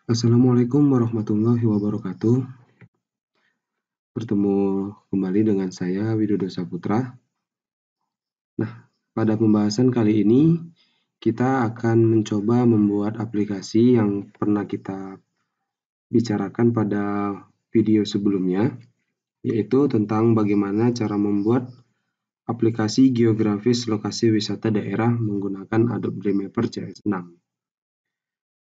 Assalamualaikum warahmatullahi wabarakatuh. Bertemu kembali dengan saya Widodo Saputra. Nah, pada pembahasan kali ini kita akan mencoba membuat aplikasi yang pernah kita bicarakan pada video sebelumnya, yaitu tentang bagaimana cara membuat aplikasi geografis lokasi wisata daerah menggunakan Adobe Dreamweaver CS6.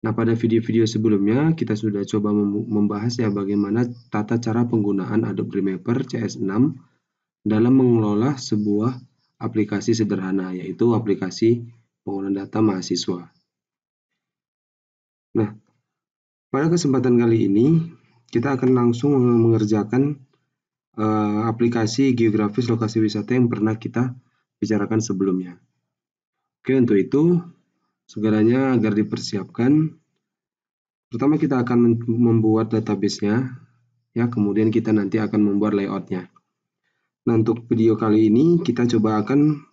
Nah, pada video-video sebelumnya kita sudah coba membahas ya bagaimana tata cara penggunaan Adobe Dreamweaver CS6 dalam mengelola sebuah aplikasi sederhana, yaitu aplikasi pengolahan data mahasiswa. Nah, pada kesempatan kali ini kita akan langsung mengerjakan aplikasi geografis lokasi wisata yang pernah kita bicarakan sebelumnya. Oke, untuk itu segalanya agar dipersiapkan, pertama kita akan membuat database-nya, ya, kemudian kita nanti akan membuat layout-nya. Nah, untuk video kali ini kita coba akan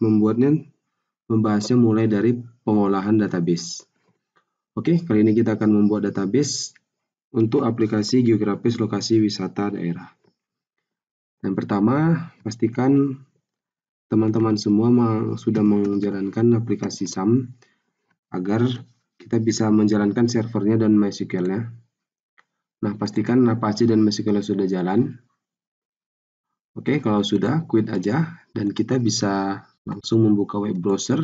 membahasnya mulai dari pengolahan database. Oke, kali ini kita akan membuat database untuk aplikasi geografis lokasi wisata daerah. Yang pertama, pastikan teman-teman semua sudah menjalankan aplikasi SAM agar kita bisa menjalankan servernya dan MySQL-nya. Nah, pastikan Apache dan MySQL sudah jalan. Oke, kalau sudah, quit aja dan kita bisa langsung membuka web browser.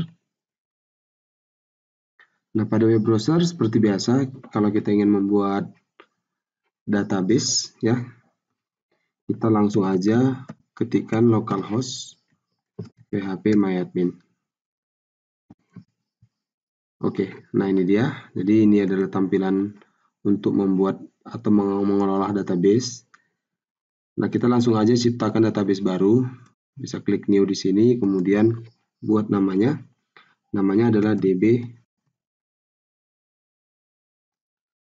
Nah, pada web browser seperti biasa, kalau kita ingin membuat database, ya, kita langsung aja ketikkan localhost phpMyAdmin. Oke, nah ini dia. Jadi ini adalah tampilan untuk membuat atau mengelola database. Nah, kita langsung aja ciptakan database baru. Bisa klik new di sini, kemudian buat namanya. Namanya adalah DB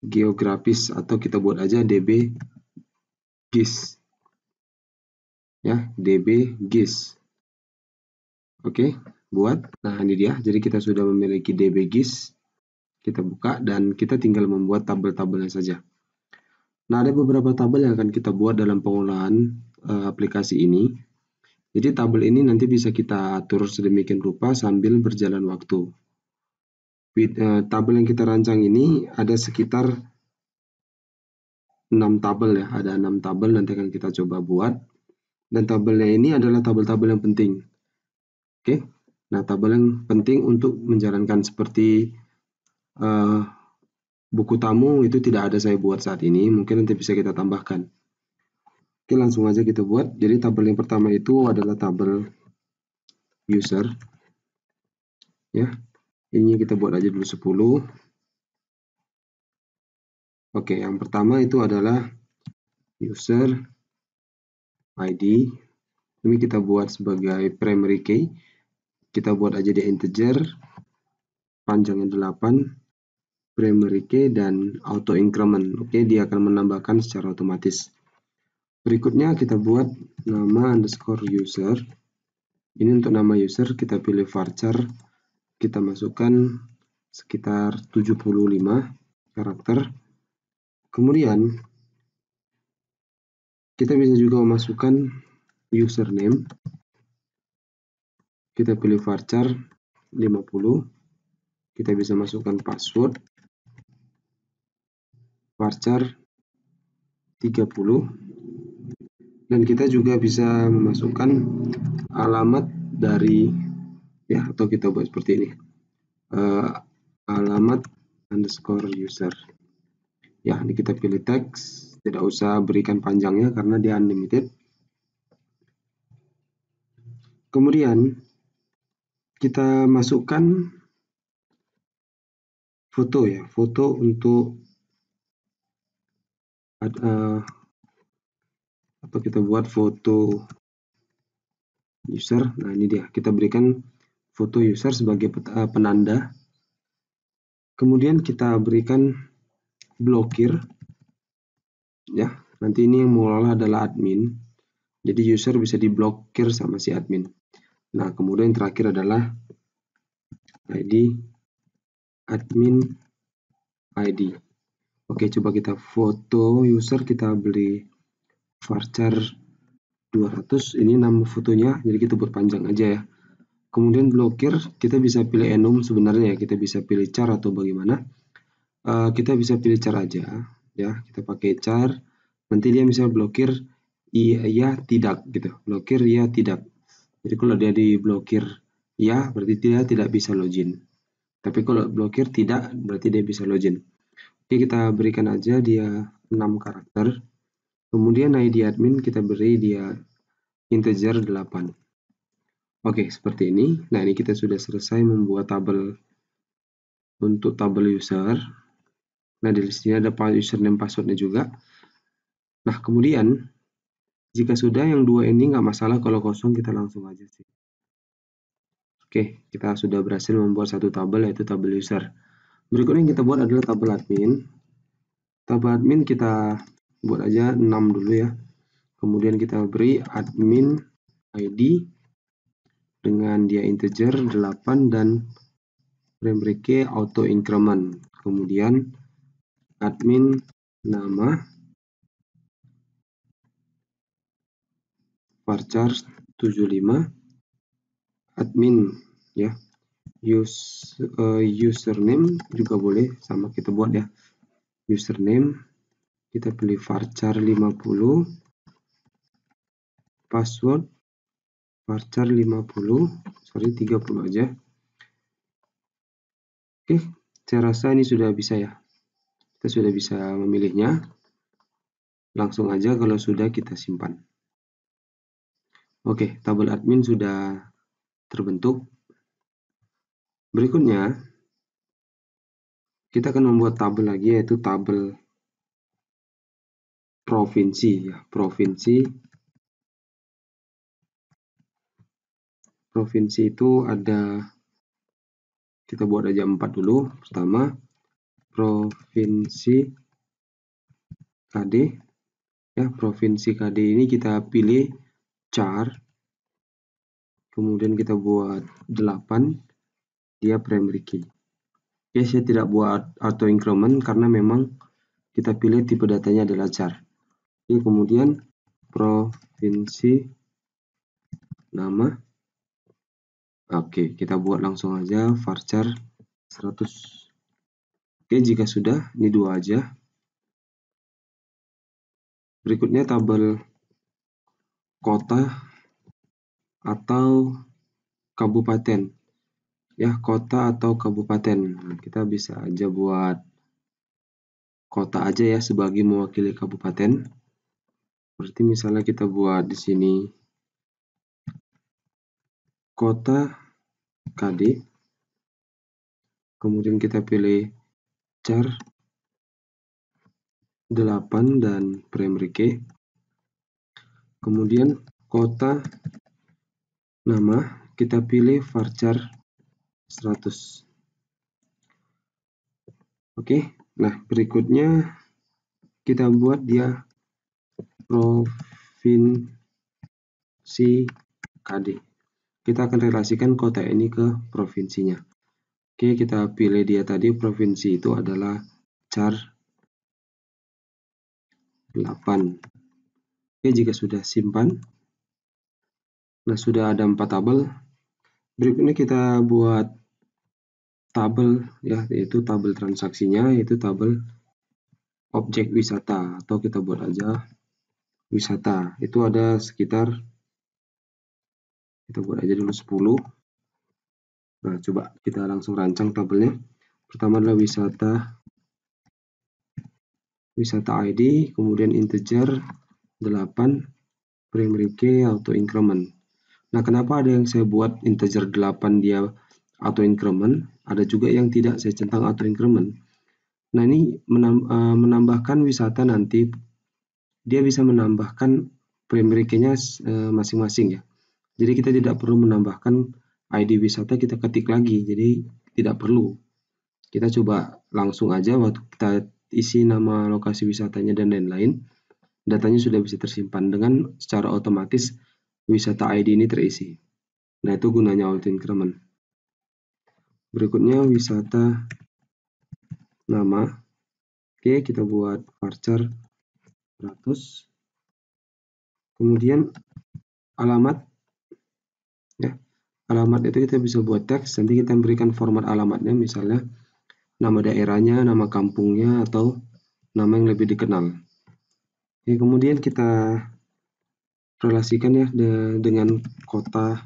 geografis atau kita buat aja DB GIS. Ya, DB GIS. Oke, buat. Nah, ini dia. Jadi kita sudah memiliki DB GIS. Kita buka dan kita tinggal membuat tabel-tabelnya saja. Nah, ada beberapa tabel yang akan kita buat dalam pengolahan aplikasi ini. Jadi tabel ini nanti bisa kita atur sedemikian rupa sambil berjalan waktu. Tabel yang kita rancang ini ada sekitar 6 tabel ya. Ada 6 tabel nanti akan kita coba buat. Dan tabelnya ini adalah tabel-tabel yang penting. Oke. Nah, tabel yang penting untuk menjalankan seperti buku tamu itu tidak ada saya buat saat ini, mungkin nanti bisa kita tambahkan. Oke, langsung aja kita buat. Jadi tabel yang pertama itu adalah tabel user. Ya, ini kita buat aja dulu 10. Oke, yang pertama itu adalah user ID. Ini kita buat sebagai primary key. Kita buat aja di integer, panjangnya 8, primary key dan auto increment. Oke, dia akan menambahkan secara otomatis. Berikutnya kita buat nama underscore user. Ini untuk nama user kita pilih varchar, kita masukkan sekitar 75 karakter. Kemudian kita bisa juga memasukkan username. Kita pilih varchar 50. Kita bisa masukkan password varchar 30. Dan kita juga bisa memasukkan alamat dari ya, atau kita buat seperti ini. Alamat underscore user. Ya, ini kita pilih teks, tidak usah berikan panjangnya karena dia unlimited. Kemudian kita masukkan foto ya, foto untuk atau kita buat foto user. Nah, ini dia, kita berikan foto user sebagai penanda. Kemudian kita berikan blokir. Ya, nanti ini yang mengelola adalah admin. Jadi user bisa diblokir sama si admin. Nah, kemudian terakhir adalah ID admin ID. Oke, coba kita foto user, kita beli varchar 200, ini nama fotonya, jadi kita buat panjang aja ya. Kemudian blokir, kita bisa pilih enum sebenarnya ya, kita bisa pilih char atau bagaimana. Kita bisa pilih char aja ya, kita pakai char, nanti dia bisa blokir iya tidak gitu, blokir iya tidak. Jadi kalau dia diblokir ya, berarti dia tidak bisa login. Tapi kalau blokir tidak, berarti dia bisa login. Oke, kita berikan aja dia 6 karakter. Kemudian ID admin kita beri dia integer 8. Oke, seperti ini. Nah, ini kita sudah selesai membuat tabel untuk tabel user. Nah, di sini ada username passwordnya juga. Nah, kemudian jika sudah yang dua ini nggak masalah, kalau kosong kita langsung aja sih. Oke, kita sudah berhasil membuat satu tabel, yaitu tabel user. Berikutnya yang kita buat adalah tabel admin. Tabel admin kita buat aja 6 dulu ya. Kemudian kita beri admin ID dengan dia integer 8 dan frame rate auto increment. Kemudian admin nama varchar 75, admin ya, username juga boleh sama kita buat ya, username kita pilih varchar 50, password varchar 50, sorry 30 aja. Oke, saya rasa ini sudah bisa ya, kita sudah bisa memilihnya. Langsung aja kalau sudah kita simpan. Oke, tabel admin sudah terbentuk. Berikutnya kita akan membuat tabel lagi, yaitu tabel provinsi ya. Provinsi itu ada, kita buat aja 4 dulu. Pertama, provinsi KD ya. Provinsi KD ini kita pilih char, kemudian kita buat 8, dia primary key. Ya, saya tidak buat auto increment karena memang kita pilih tipe datanya adalah char. Oke, kemudian provinsi nama. Oke, kita buat langsung aja varchar 100. Oke, jika sudah, ini 2 aja. Berikutnya tabel kota atau kabupaten. Ya, kota atau kabupaten. Nah, kita bisa aja buat kota aja ya sebagai mewakili kabupaten. Berarti misalnya kita buat di sini kota KD. Kemudian kita pilih char 8 dan primary key. Kemudian kota nama kita pilih varchar 100. Oke, nah berikutnya kita buat dia provinsi KD. Kita akan relasikan kota ini ke provinsinya. Oke, kita pilih dia tadi, provinsi itu adalah char 8. Oke, jika sudah simpan. Nah, sudah ada 4 tabel. Berikutnya kita buat tabel ya, yaitu tabel transaksinya, yaitu tabel objek wisata, atau kita buat aja wisata. Itu ada sekitar, kita buat aja dulu 10. Nah, coba kita langsung rancang tabelnya. Pertama adalah wisata ID, kemudian integer 8, primary key, auto increment. Nah, kenapa ada yang saya buat integer 8 dia auto increment, ada juga yang tidak saya centang auto increment. Nah, ini menambahkan wisata nanti dia bisa menambahkan primary key-nya masing-masing ya. Jadi kita tidak perlu menambahkan ID wisata, kita ketik lagi, jadi tidak perlu. Kita coba langsung aja waktu kita isi nama lokasi wisatanya dan lain-lain, datanya sudah bisa tersimpan dengan secara otomatis wisata ID ini terisi. Nah, itu gunanya auto increment. Berikutnya wisata nama. Oke, kita buat varchar 100. Kemudian alamat, ya. Alamat itu kita bisa buat teks, nanti kita berikan format alamatnya, misalnya nama daerahnya, nama kampungnya, atau nama yang lebih dikenal. Oke, kemudian kita relasikan ya dengan kota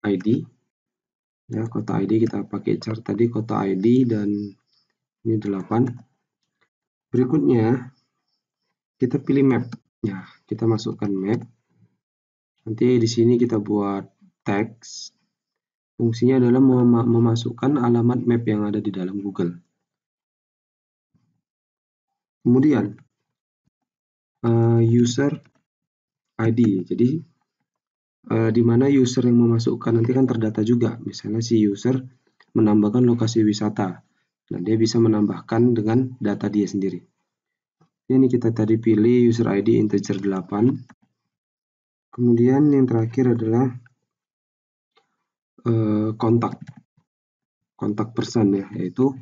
ID. Ya, kota ID kita pakai chart tadi, kota ID, dan ini 8. Berikutnya kita pilih map. Ya, kita masukkan map. Nanti di sini kita buat teks. Fungsinya adalah memasukkan alamat map yang ada di dalam Google. Kemudian user ID. Jadi di mana user yang memasukkan nanti kan terdata juga. Misalnya si user menambahkan lokasi wisata. Nah, dia bisa menambahkan dengan data dia sendiri. Ini kita tadi pilih user ID integer 8. Kemudian yang terakhir adalah kontak person ya, yaitu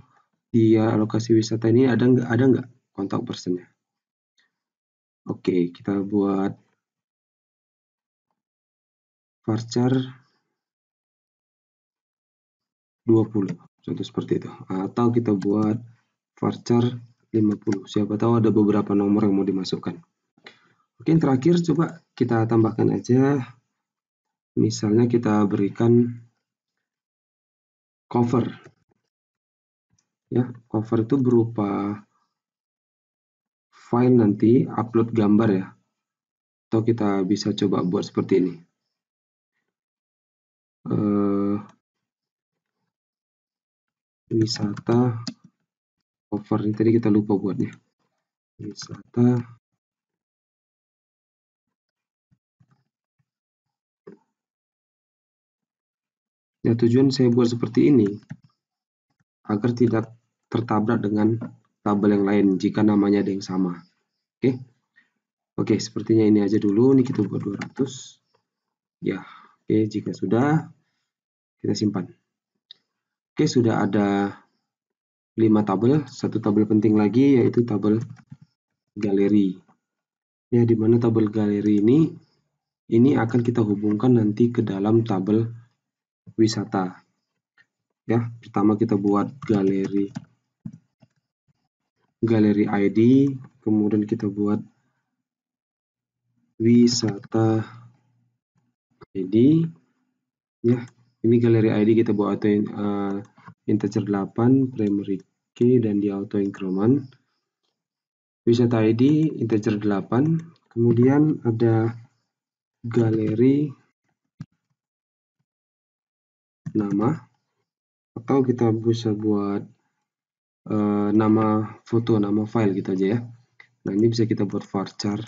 di lokasi wisata ini ada nggak kontak personnya. Oke, kita buat varchar 20, contoh seperti itu. Atau kita buat varchar 50, siapa tahu ada beberapa nomor yang mau dimasukkan. Oke, yang terakhir coba kita tambahkan aja, misalnya kita berikan cover. Ya, cover itu berupa file nanti, upload gambar ya. Atau kita bisa coba buat seperti ini. Wisata cover, ini tadi kita lupa buatnya. Wisata ya, tujuan saya buat seperti ini agar tidak tertabrak dengan tabel yang lain jika namanya ada yang sama. Oke, sepertinya ini aja dulu. Ini kita buat 200. Ya, oke, jika sudah, kita simpan. Oke, sudah ada 5 tabel. Satu tabel penting lagi yaitu tabel galeri. Ya, di mana tabel galeri ini akan kita hubungkan nanti ke dalam tabel wisata. Ya, pertama kita buat galeri ID, kemudian kita buat wisata ID. Ya, ini galeri ID kita buat auto integer 8, primary key, dan di auto increment. Wisata ID integer 8, kemudian ada galeri nama, atau kita bisa buat nama foto, nama file gitu aja ya. Nah, ini bisa kita buat varchar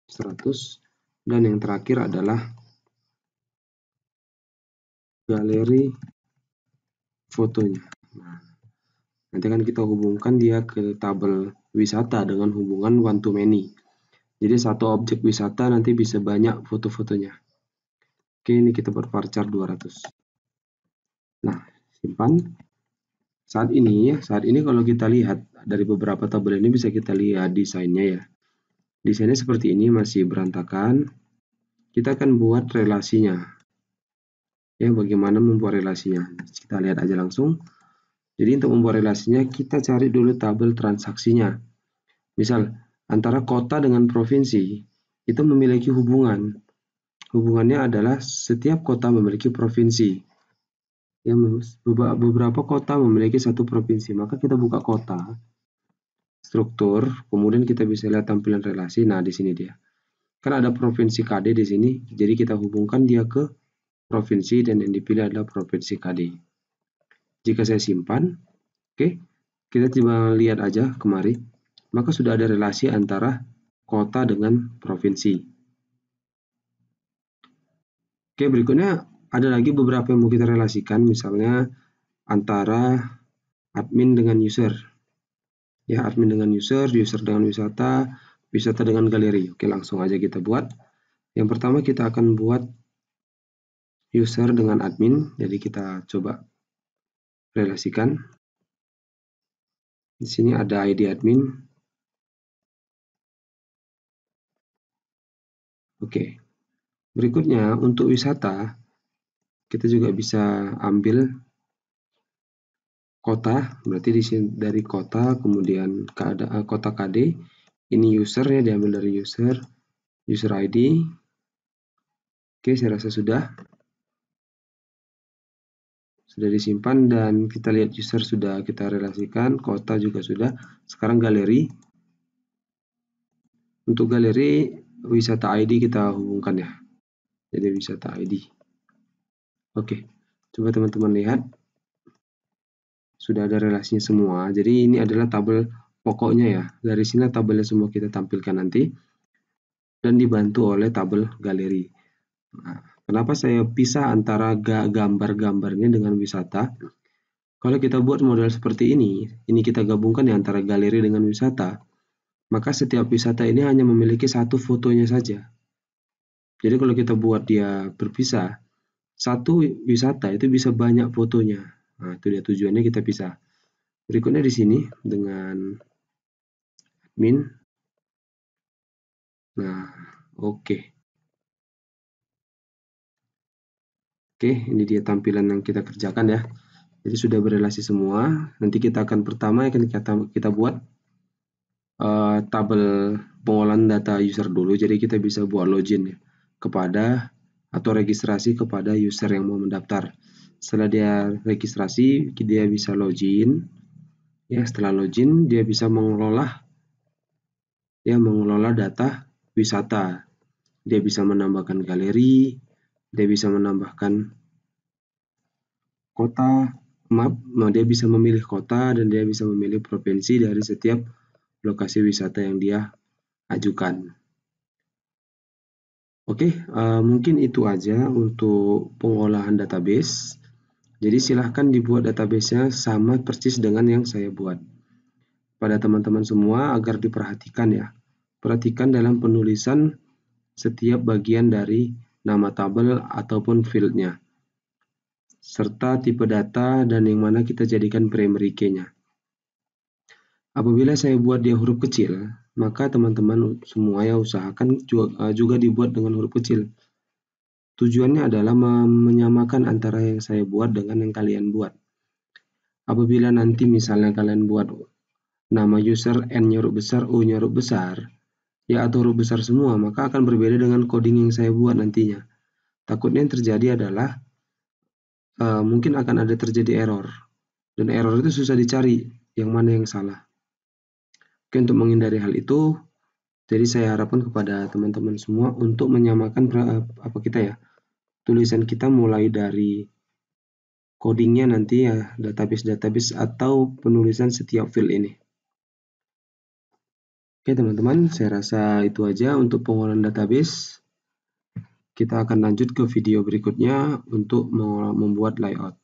100, dan yang terakhir adalah galeri fotonya. Nah, nanti kan kita hubungkan dia ke tabel wisata dengan hubungan one to many. Jadi satu objek wisata nanti bisa banyak foto-fotonya. Oke, ini kita buat varchar 200. Nah, simpan. Saat ini kalau kita lihat dari beberapa tabel ini bisa kita lihat desainnya ya. Desainnya seperti ini, masih berantakan. Kita akan buat relasinya. Ya, bagaimana membuat relasinya? Kita lihat aja langsung. Jadi untuk membuat relasinya, kita cari dulu tabel transaksinya. Misal, antara kota dengan provinsi, itu memiliki hubungan. Hubungannya adalah setiap kota memiliki provinsi. Ya, beberapa kota memiliki satu provinsi. Maka kita buka kota, struktur, kemudian kita bisa lihat tampilan relasi. Nah, di sini dia. Kan ada provinsi KD di sini, jadi kita hubungkan dia ke provinsi dan yang dipilih adalah provinsi KD. Jika saya simpan, oke, kita coba lihat aja kemari, maka sudah ada relasi antara kota dengan provinsi. Oke, berikutnya ada lagi beberapa yang mau kita relasikan, misalnya antara admin dengan user. Ya, admin dengan user dengan wisata, wisata dengan galeri. Oke, langsung aja kita buat. Yang pertama kita akan buat user dengan admin, jadi kita coba relasikan. Di sini ada ID admin, Oke, berikutnya untuk wisata, kita juga bisa ambil kota, berarti di sini dari kota, kemudian kota KD, ini user ya, diambil dari user ID. Oke, saya rasa sudah disimpan, dan kita lihat user sudah kita relasikan, kota juga sudah. Sekarang galeri. Untuk galeri wisata ID kita hubungkan ya. Jadi wisata ID. Oke, coba teman-teman lihat. Sudah ada relasinya semua. Jadi ini adalah tabel pokoknya ya. Dari sini tabelnya semua kita tampilkan nanti. Dan dibantu oleh tabel galeri. Nah, kenapa saya pisah antara gambar-gambarnya dengan wisata? Kalau kita buat model seperti ini kita gabungkan ya antara galeri dengan wisata, maka setiap wisata ini hanya memiliki satu fotonya saja. Jadi kalau kita buat dia berpisah, satu wisata itu bisa banyak fotonya. Nah, itu dia tujuannya kita pisah. Berikutnya di sini dengan admin. Nah, oke. Oke, ini dia tampilan yang kita kerjakan ya. Jadi sudah berelasi semua. Nanti kita akan pertama akan kita buat tabel pengolahan data user dulu. Jadi kita bisa buat login ya, kepada atau registrasi kepada user yang mau mendaftar. Setelah dia registrasi, dia bisa login. Ya, setelah login dia bisa mengelola data wisata. Dia bisa menambahkan galeri, dia bisa menambahkan kota, dia bisa memilih kota, dan dia bisa memilih provinsi dari setiap lokasi wisata yang dia ajukan. Oke, mungkin itu aja untuk pengolahan database. Jadi silahkan dibuat database-nya sama persis dengan yang saya buat. Pada teman-teman semua agar diperhatikan ya. Perhatikan dalam penulisan setiap bagian dari nama tabel ataupun field-nya, serta tipe data dan yang mana kita jadikan primary key-nya. Apabila saya buat dia huruf kecil, maka teman-teman semua ya usahakan juga dibuat dengan huruf kecil. Tujuannya adalah menyamakan antara yang saya buat dengan yang kalian buat. Apabila nanti misalnya kalian buat nama user N-nya huruf besar, U-nya huruf besar, ya atau huruf besar semua, maka akan berbeda dengan coding yang saya buat nantinya. Takutnya yang terjadi adalah mungkin akan ada terjadi error. Dan error itu susah dicari, yang mana yang salah. Oke, untuk menghindari hal itu, jadi saya harapkan kepada teman-teman semua untuk menyamakan tulisan kita mulai dari codingnya nanti ya, database atau penulisan setiap field ini. Oke teman-teman, saya rasa itu aja untuk pengolahan database. Kita akan lanjut ke video berikutnya untuk membuat layout.